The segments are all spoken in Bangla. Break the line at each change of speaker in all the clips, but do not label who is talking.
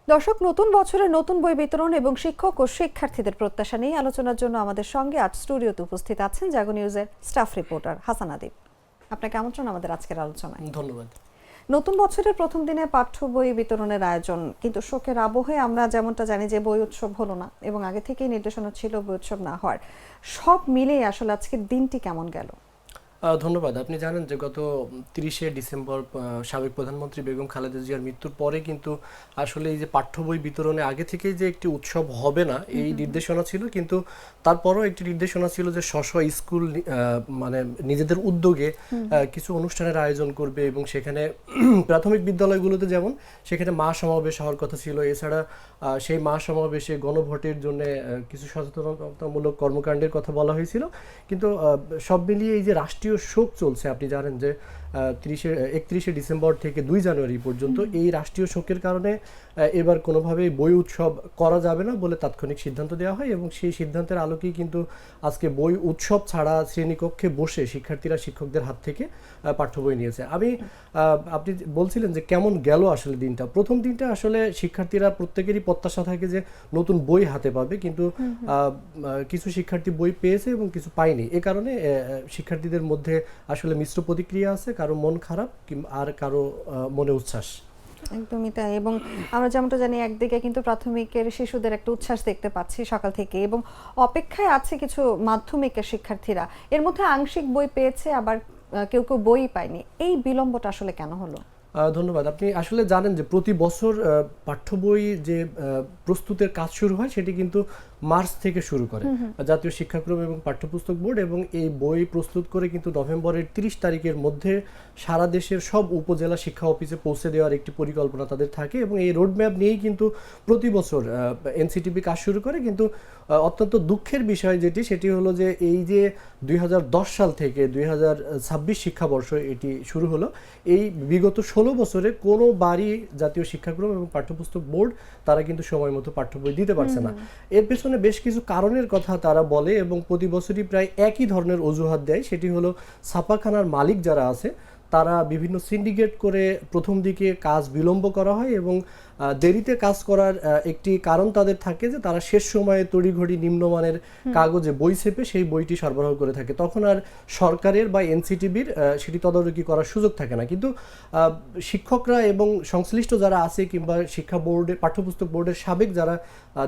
দর্শক, নতুন বছরে নতুন বই বিতরণ এবং শিক্ষক ও শিক্ষার্থীদের প্রত্যাশা নিয়ে আলোচনার জন্য আমাদের সঙ্গে আজ স্টুডিওতে উপস্থিত আছেন জাগো নিউজের স্টাফ রিপোর্টার হাসান আদিব। আপনাকে আমন্ত্রণ আমাদের আজকের আলোচনায়।
ধন্যবাদ।
নতুন বছরের প্রথম দিনে পাঠ্য বই বিতরণের আয়োজন, কিন্তু শোকের আবহে আমরা যেমনটা জানি যে বই উৎসব হলো না এবং আগে থেকেই নির্দেশনা ছিল বই উৎসব না হওয়ার। সব মিলিয়ে আসলে আজকের দিনটি কেমন গেল?
ধন্যবাদ। আপনি জানেন যে গত 30শে ডিসেম্বর সাবেক প্রধানমন্ত্রী বেগম খালেদা জিয়ার মৃত্যুর পরে কিন্তু আসলে এই যে পাঠ্য বই বিতরণে আগে থেকেই যে একটি উৎসব হবে না এই নির্দেশনা ছিল, কিন্তু তারপরও একটি নির্দেশনা ছিল যে স্ব স্কুল মানে নিজেদের উদ্যোগে কিছু অনুষ্ঠানের আয়োজন করবে এবং সেখানে প্রাথমিক বিদ্যালয়গুলোতে যেমন সেখানে মা সমাবেশ হওয়ার কথা ছিল। এছাড়া সেই মা সমাবেশে গণভোটের জন্য কিছু সচেতনতামূলক কর্মকাণ্ডের কথা বলা হয়েছিল, কিন্তু সব মিলিয়ে এই যে রাষ্ট্রীয় শোক চলছে, আপনি জানেন যে 31শে ডিসেম্বর থেকে 2 জানুয়ারি পর্যন্ত এই রাষ্ট্রীয় শোকের কারণে এবার কোনোভাবেই বই উৎসব করা যাবে না বলে তাৎক্ষণিক সিদ্ধান্ত দেওয়া হয় এবং সেই সিদ্ধান্তের আলোকেই কিন্তু আজকে বই উৎসব ছাড়া শ্রেণীকক্ষে বসে শিক্ষার্থীরা শিক্ষকদের হাত থেকে পাঠ্য বই নিয়েছে। আপনি বলছিলেন যে কেমন গেল আসলে দিনটা। প্রথম দিনটা আসলে শিক্ষার্থীরা প্রত্যেকেরই প্রত্যাশা থাকে যে নতুন বই হাতে পাবে, কিন্তু কিছু শিক্ষার্থী বই পেয়েছে এবং কিছু পায়নি। এ কারণে শিক্ষার্থীদের মধ্যে আসলে মিশ্র প্রতিক্রিয়া আছে, কারো মন খারাপ আর কারো মনে উচ্ছ্বাস।
একদমই তাই। এবং আমরা যেমনটা জানি একদিকে কিন্তু প্রাথমিকের শিশুদের একটা উচ্ছ্বাস দেখতে পাচ্ছি সকাল থেকে, এবং অপেক্ষায় আছে কিছু মাধ্যমিকের শিক্ষার্থীরা। এর মধ্যে আংশিক বই পেয়েছে, আবার কেউ কেউ বই পায়নি। এই বিলম্বটা আসলে কেন হলো?
ধন্যবাদ। আপনি আসলে জানেন যে প্রতি বছর পাঠ্য বই যে প্রস্তুতের কাজ শুরু হয় সেটি কিন্তু মার্চ থেকে শুরু করে জাতীয় শিক্ষাক্রম এবং পাঠ্যপুস্তক বোর্ড, এবং এই বই প্রস্তুত করে কিন্তু নভেম্বরের 30 তারিখের মধ্যে সারা দেশের সব উপজেলা শিক্ষা অফিসে পৌঁছে দেওয়ার একটি পরিকল্পনা তাদের থাকে এবং এই রোডম্যাপ নিয়েই কিন্তু প্রতি বছর এনসিটিবি কাজ শুরু করে। কিন্তু অত্যন্ত দুঃখের বিষয় সেটি হলো যে এই যে 2010 সাল থেকে 2026 শিক্ষাবর্ষ এটি শুরু হলো, এই বিগত 16 বছরে কোনো বারই জাতীয় শিক্ষাক্রম এবং পাঠ্যপুস্তক বোর্ড তারা কিন্তু সময় মতো পাঠ্য বই দিতে পারছে না। এর পেছনে বেশ কিছু কারণের কথা তারা বলে এবং প্রতি বছরই প্রায় একই ধরনের অজুহাত দেয়। সেটি হলো ছাপাখানার মালিক যারা আছে তারা বিভিন্ন সিন্ডিকেট করে প্রথম দিকে কাজ বিলম্ব করা হয় এবং দেরিতে কাজ করার একটি কারণ তাদের থাকে যে তারা শেষ সময়ে তড়িঘড়ি নিম্নমানের কাগজে বই ছেপে সেই বইটি সরবরাহ করে থাকে, তখন আর সরকারের বা এনসিটিবির সেটি তদারকি করার সুযোগ থাকে না। কিন্তু শিক্ষকরা এবং সংশ্লিষ্ট যারা আছে কিংবা শিক্ষা বোর্ডের পাঠ্যপুস্তক বোর্ডের সাবেক যারা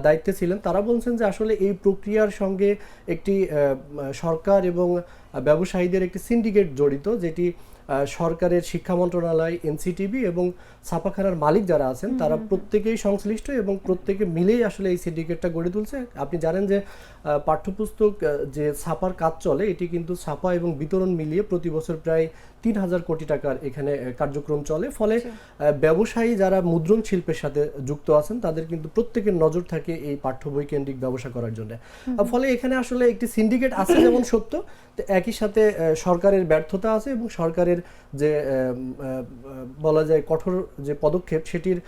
দায়িত্বে ছিলেন তারা বলছেন যে আসলে এই প্রক্রিয়ার সঙ্গে একটি সরকার এবং ব্যবসায়ীদের একটি সিন্ডিকেট জড়িত, যেটি সরকারের শিক্ষা মন্ত্রণালয়, এনসিটিবি এবং ছাপাখানার মালিক যারা আছেন তারা প্রত্যেকেই সংশ্লিষ্ট এবং প্রত্যেকে মিলেই আসলে এই সিন্ডিকেটটা গড়ে তুলছে। আপনি জানেন যে পাঠ্যপুস্তক যে ছাপার কাজ চলে এটি কিন্তু ছাপা এবং বিতরণ মিলিয়ে প্রতি বছর প্রায় 3000 কোটি টাকার এখানে কার্যক্রম চলে। ফলে ব্যবসায়ী যারা মুদ্রণ শিল্পের সাথে যুক্ত আছেন তাদের কিন্তু প্রত্যেকের নজর থাকে এই পাঠ্য বই কেন্দ্রিক ব্যবসা করার জন্য। ফলে এখানে আসলে একটি সিন্ডিকেট আছে যেমন সত্য, একই সাথে সরকারের ব্যর্থতা আছে এবং সরকারের যে বলা যায় কঠোর যে পদক্ষেপ সেটির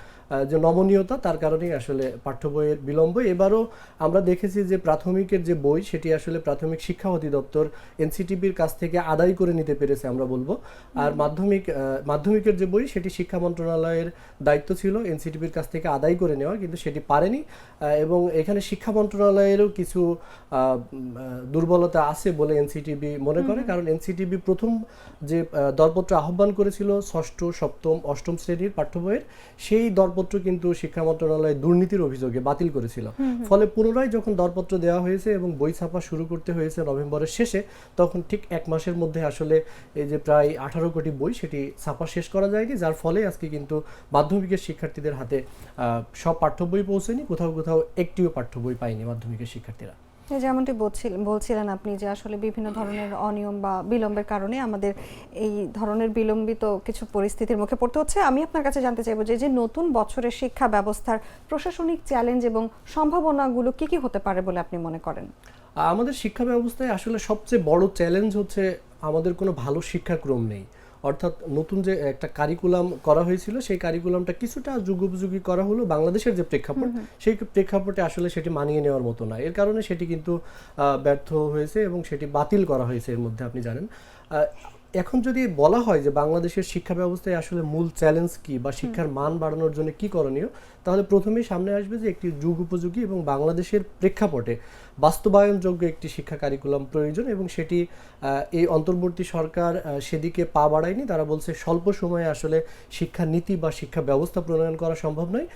যে নমনীয়তা, তার কারণেই আসলে পাঠ্য বইয়ের বিলম্ব। এবারও আমরা দেখেছি যে প্রাথমিকের যে বই সেটি আসলে প্রাথমিক শিক্ষা অধিদপ্তর এনসিটিবির কাছ থেকে আদায় করে নিতে পেরেছে আমরা বলবো, আর মাধ্যমিকের যে বই সেটি শিক্ষা মন্ত্রণালয়ের দায়িত্ব ছিল এনসিটিবির কাছ থেকে আদায় করে নেওয়া, কিন্তু সেটি পারেনি। এবং এখানে শিক্ষা মন্ত্রণালয়েরও কিছু দুর্বলতা আছে বলে এনসিটিবি মনে করে, কারণ এনসিটিবি প্রথম যে দরপত্র আহ্বান করেছিল ষষ্ঠ, সপ্তম, অষ্টম শ্রেণীর পাঠ্য বইয়ের, সেই দরপত্র কিন্তু শিক্ষা মন্ত্রণালয় দুর্নীতির অভিযোগে বাতিল করেছিল। ফলে পুনরায় যখন দরপত্র দেওয়া হয়েছে এবং বই ছাপা শুরু করতে হয়েছে নভেম্বরের শেষে, তখন ঠিক 1 মাসের মধ্যে আসলে এই যে প্রায় 18 কোটি বই সেটি ছাপা শেষ করা যায়নি, যার ফলে আজকে কিন্তু মাধ্যমিকের শিক্ষার্থীদের হাতে সব পাঠ্য বই পৌঁছেনি, কোথাও কোথাও একটিও পাঠ্য বই পায়নি মাধ্যমিকের শিক্ষার্থীরা।
যেমনটি বলছিলেন আপনি যে আসলে বিভিন্ন ধরনের অনিয়ম বা বিলম্বের কারণে আমাদের এই ধরনের বিলম্বিত কিছু পরিস্থিতির মুখে পড়তে হচ্ছে। আমি আপনার কাছে জানতে চাইবো যে নতুন বছরের শিক্ষা ব্যবস্থার প্রশাসনিক চ্যালেঞ্জ এবং সম্ভাবনাগুলো কি কি হতে পারে বলে আপনি মনে করেন?
আমাদের শিক্ষা ব্যবস্থায় আসলে সবচেয়ে বড় চ্যালেঞ্জ হচ্ছে আমাদের কোনো ভালো শিক্ষাক্রম নেই। অর্থাৎ নতুন যে একটা কারিকুলাম করা হয়েছিল সেই কারিকুলামটা কিছুটা যুগোপযোগী করা হলো, বাংলাদেশের যে প্রেক্ষাপট সেই প্রেক্ষাপটে আসলে সেটি মানিয়ে নেওয়ার মতো না। এর কারণে সেটি কিন্তু ব্যর্থ হয়েছে এবং সেটি বাতিল করা হয়েছে এর মধ্যে, আপনি জানেন। এখন যদি বলা হয় যে বাংলাদেশের শিক্ষা ব্যবস্থায় আসলে মূল চ্যালেঞ্জ কি বা শিক্ষার মান বাড়ানোর জন্য কি করণীয়, তাহলে প্রথমেই সামনে আসবে যে একটি যুগ উপযোগী এবং বাংলাদেশের প্রেক্ষাপটে বাস্তবায়নযোগ্য একটি শিক্ষা কারিকুলাম প্রয়োজন, এবং সেটি এই অন্তর্বর্তী সরকার সেদিকে পা বাড়ায়নি। তারা বলছে স্বল্প সময়ে আসলে শিক্ষা নীতি বা শিক্ষা ব্যবস্থা প্রণয়ন করা সম্ভব নয়।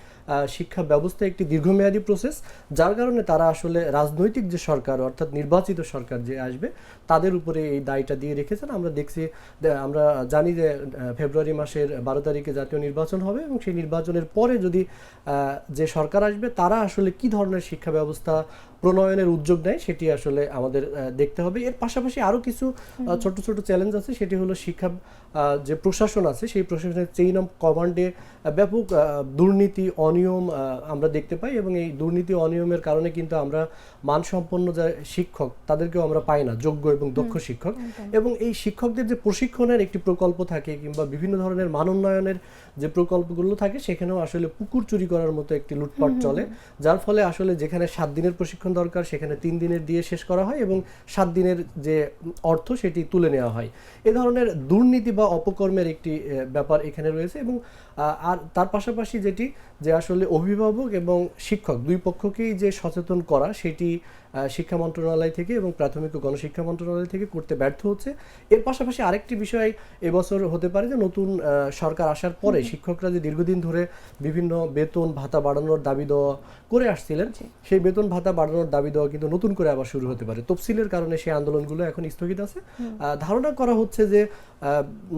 শিক্ষা ব্যবস্থা একটি দীর্ঘমেয়াদী প্রসেস, যার কারণে তারা আসলে রাজনৈতিক যে সরকার অর্থাৎ নির্বাচিত সরকার যে আসবে তাদের উপরে এই দায়টা দিয়ে রেখেছেন। আমরা দেখছি, আমরা জানি যে ফেব্রুয়ারি মাসের 12 তারিখে জাতীয় নির্বাচন হবে, এবং সেই নির্বাচনের পরে যদি যে সরকার আসবে তারা আসলে কি ধরনের শিক্ষা ব্যবস্থা প্রণয়নের উদ্যোগ নেয় সেটি আসলে আমাদের দেখতে হবে। এর পাশাপাশি আরও কিছু ছোট ছোট চ্যালেঞ্জ আছে, সেটি হলো শিক্ষা যে প্রশাসন আছে সেই প্রশাসনের চেইন অফ কমান্ডে ব্যাপক দুর্নীতি অনিয়ম আমরা দেখতে পাই, এবং এই দুর্নীতি অনিয়মের কারণে কিন্তু আমরা মানসম্পন্ন যে শিক্ষক তাদেরকেও আমরা পাই না, যোগ্য এবং দক্ষ শিক্ষক। এবং এই শিক্ষকদের যে প্রশিক্ষণের একটি প্রকল্প থাকে কিংবা বিভিন্ন ধরনের মান উন্নয়নের যে প্রকল্পগুলো থাকে সেখানেও আসলে পুকুর চুরি করার মতো একটি লুটপাট চলে, যার ফলে আসলে যেখানে 7 দিনের প্রশিক্ষণ দরকার সেখানে 3 দিনের দিয়ে শেষ করা হয় এবং 7 দিনের যে অর্থ সেটি তুলে নেওয়া হয়। এ ধরনের দুর্নীতি বা অপকর্মের একটি ব্যাপার এখানে রয়েছে। এবং আর তার পাশাপাশি যেটি যে আসলে অভিভাবক এবং শিক্ষক দুই পক্ষকেই যে সচেতন করা সেটি শিক্ষা মন্ত্রণালয় থেকে এবং প্রাথমিক ও গণশিক্ষা মন্ত্রণালয় থেকে করতে ব্যর্থ হচ্ছে। এর পাশাপাশি আরেকটি বিষয় এবছর হতে পারে যে নতুন সরকার আসার পরে শিক্ষকরা যে দীর্ঘদিন ধরে বিভিন্ন বেতন ভাতা বাড়ানোর দাবি দেওয়া করে আসছিলেন, সেই বেতন ভাতা বাড়ানোর দাবি দেওয়া কিন্তু নতুন করে আবার শুরু হতে পারে। তফসিলের কারণে সেই আন্দোলনগুলো এখন স্থগিত আছে। ধারণা করা হচ্ছে যে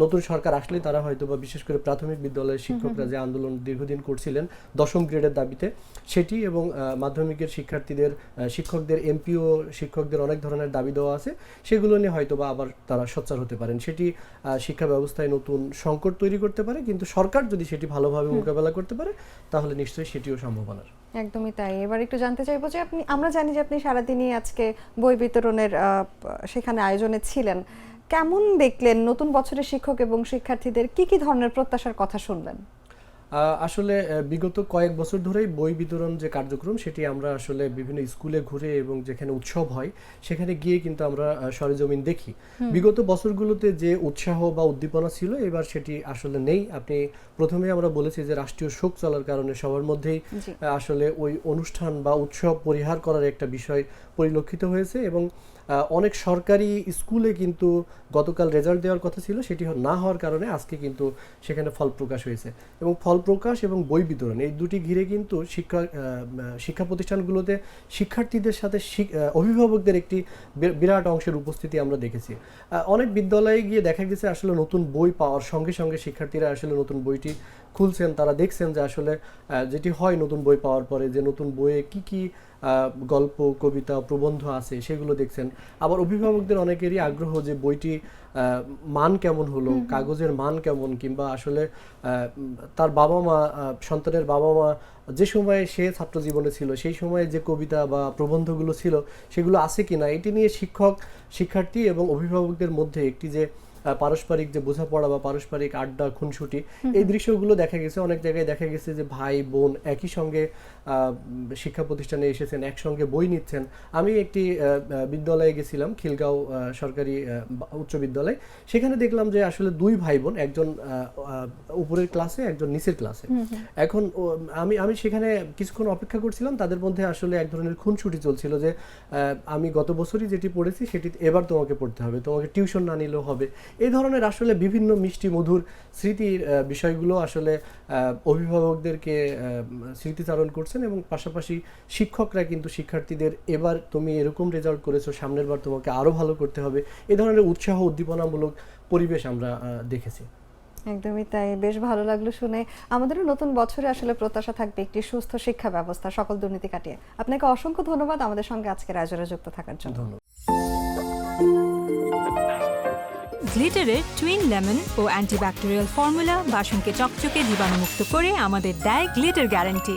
নতুন সরকার আসলে তারা হয়তো বা বিশেষ করে প্রাথমিক বিদ্যালয়ের শিক্ষকরা যে আন্দোলন দীর্ঘদিন করছিলেন 10ম গ্রেডের দাবিতে সেটি, এবং মাধ্যমিকের শিক্ষার্থীদের শিক্ষকদের এমপিও শিক্ষকদের অনেক ধরনের দাবি দেওয়া আছে, সেগুলো নিয়ে হয়তো বা আবার তারা সোচ্চার হতে পারেন। সেটি শিক্ষা ব্যবস্থায় নতুন সংকট তৈরি করতে পারে, কিন্তু সরকার যদি সেটি ভালোভাবে মোকাবেলা করতে পারে তাহলে নিশ্চয়ই সেটিও সম্ভাবনার।
একদমই তাই। এবার একটু জানতে চাইবো যে আমরা জানি যে আপনি সারাদিনই আজকে বই বিতরণের সেখানে আয়োজনে ছিলেন, কেমন দেখলেন নতুন বছরের শিক্ষক এবং শিক্ষার্থীদের কি কি ধরনের প্রত্যাশার কথা শুনলেন?
আসলে বিগত কয়েক বছর ধরেই বই বিতরণ যে কার্যক্রম সেটি আমরা আসলে বিভিন্ন স্কুলে ঘুরে এবং যেখানে উৎসব হয় সেখানে গিয়ে কিন্তু আমরা সরেজমিন দেখি। বিগত বছরগুলোতে যে উৎসাহ বা উদ্দীপনা ছিল এবার সেটি আসলে নেই। আপনি প্রথমে আমরা বলেছি যে রাষ্ট্রীয় শোক চলার কারণে সবার মধ্যেই আসলে ওই অনুষ্ঠান বা উৎসব পরিহার করার একটা বিষয় পরিলক্ষিত হয়েছে, এবং অনেক সরকারি স্কুলে কিন্তু গতকাল রেজাল্ট দেওয়ার কথা ছিল, সেটি না হওয়ার কারণে আজকে কিন্তু সেখানে ফল প্রকাশ হয়েছে। এবং ফল প্রকাশ এবং বই বিতরণ এই দুটি ঘিরে কিন্তু শিক্ষা প্রতিষ্ঠানগুলোতে শিক্ষার্থীদের সাথে অভিভাবকদের একটি বিরাট অংশের উপস্থিতি আমরা দেখেছি। অনেক বিদ্যালয়ে গিয়ে দেখা গেছে আসলে নতুন বই পাওয়ার সঙ্গে সঙ্গে শিক্ষার্থীরা আসলে নতুন বইটি খুলছেন, তারা দেখছেন যে আসলে যেটি হয় নতুন বই পাওয়ার পরে যে নতুন বইয়ে কি কি গল্প কবিতা প্রবন্ধ আছে সেগুলো দেখছেন। আবার অভিভাবকদের অনেকেরই আগ্রহ যে বইটি মান কেমন হলো, কাগজের মান কেমন, কিংবা আসলে তার বাবা মা সন্তানের বাবা মা যে সময়ে সে ছাত্র জীবনে ছিল সেই সময়ে যে কবিতা বা প্রবন্ধগুলো ছিল সেগুলো আছে কিনা, এটি নিয়ে শিক্ষক শিক্ষার্থী এবং অভিভাবকদের মধ্যে একটি যে পারস্পরিক যে বোঝাপড়া বা পারস্পরিক আড্ডা খুনসুটি এই দৃশ্যগুলো দেখা গেছে। অনেক জায়গায় দেখা গেছে যে ভাই বোন একই সঙ্গে শিক্ষা প্রতিষ্ঠানে এসেছেন, একসঙ্গে বই নিচ্ছেন। আমি একটি বিদ্যালয়ে গেছিলাম, খিলগাঁও সরকারি উচ্চ বিদ্যালয়, সেখানে দেখলাম যে আসলে দুই ভাই বোন, একজন উপরের ক্লাসে একজন নিচের ক্লাসে। এখন আমি সেখানে কিছুক্ষণ অপেক্ষা করছিলাম, তাদের মধ্যে আসলে এক ধরনের খুনসুটি চলছিল যে আমি গত বছরই যেটি পড়েছি সেটি এবার তোমাকে পড়তে হবে, তোমাকে টিউশন না নিলেও হবে। এই ধরনের আসলে বিভিন্ন মিষ্টি মধুর স্মৃতির বিষয়গুলো আসলে অভিভাবকদেরকে স্মৃতিচারণ করছেন, এবং পাশাপাশি শিক্ষকরা কিন্তু শিক্ষার্থীদের এবার তুমি এরকম রেজাল্ট করেছো, সামনের বার তোমাকে আরও ভালো করতে হবে, এই ধরনের উৎসাহ উদ্দীপনামূলক পরিবেশ আমরা দেখেছি।
একদমই তাই, বেশ ভালো লাগলো শুনে। আমাদেরও নতুন বছরে আসলে প্রত্যাশা থাকবে একটি সুস্থ শিক্ষা ব্যবস্থা, সকল দুর্নীতি কাটিয়ে। আপনাকে অসংখ্য ধন্যবাদ আমাদের সঙ্গে আজকের আয়োজনে যুক্ত থাকার জন্য।
গ্লিটারের টুইন লেমন ও অ্যান্টিব্যাকটেরিয়াল ফর্মুলা বাসনকে চকচকে জীবাণুমুক্ত করে আমাদের দেয় গ্লিটার গ্যারান্টি।